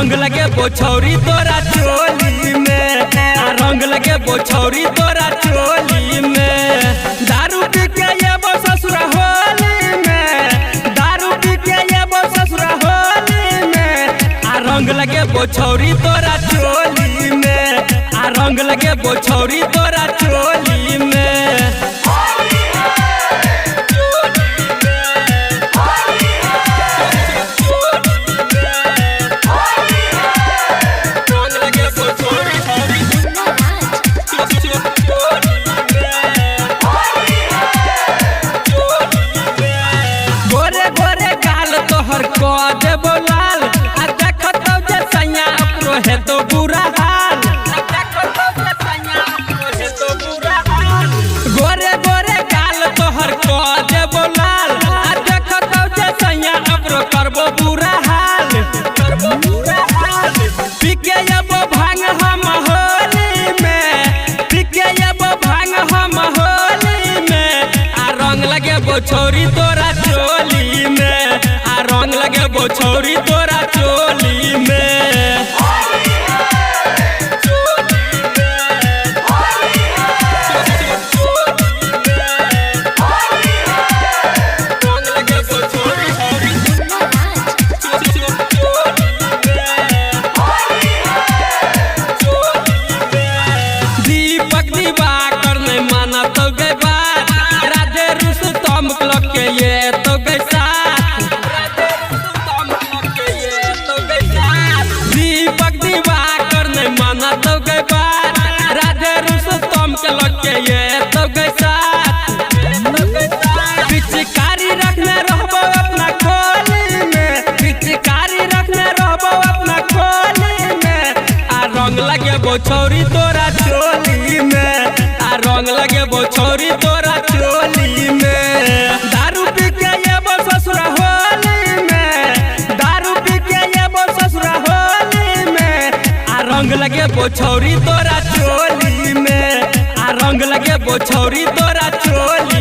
रंग लगे बोछौरी तोरा चोली में, रंग लगे बोछौरी तोरा चोली में। दारू पी के ये बो ससुरा होली में, दारू पी के ये बो ससुरा होली में। रंग लगे बोछौरी तोरा चोली में, रंग लगे बोछौरी तोरा चोली में। है तो बुरा हाल, गोरे गोरे गाल तोहर कह देबो लाल। देखो तो जे सैया अपरो करबो बुरा हाल, करबो बुरा हाल। पीके येबो भांग हम होली में, पीके येबो भांग हम होली में। रंग लगे बोछौरी तोरा चोली में, रंग लगे बोछौरी तोरा चोली में। ये तो कैसा दीपक दिवाकर ने माना तो गए बात, राधे रुस्तम के लगे ये तो कैसा। पिचकारी रखने रहबो अपना खोली में, पिचकारी रखने रहबो अपना खोली में। रंग लगे बोछौरी तोरा चोली में, रंग लगे बोछौरी तोरा चोली में। दारू पी के ये बो ससुरा होली में, दारू पी के ये बो ससुरा होली में। रंग लगे बोछौरी तोरा चोली में, रंग लगे बोछौरी तोरा चोली।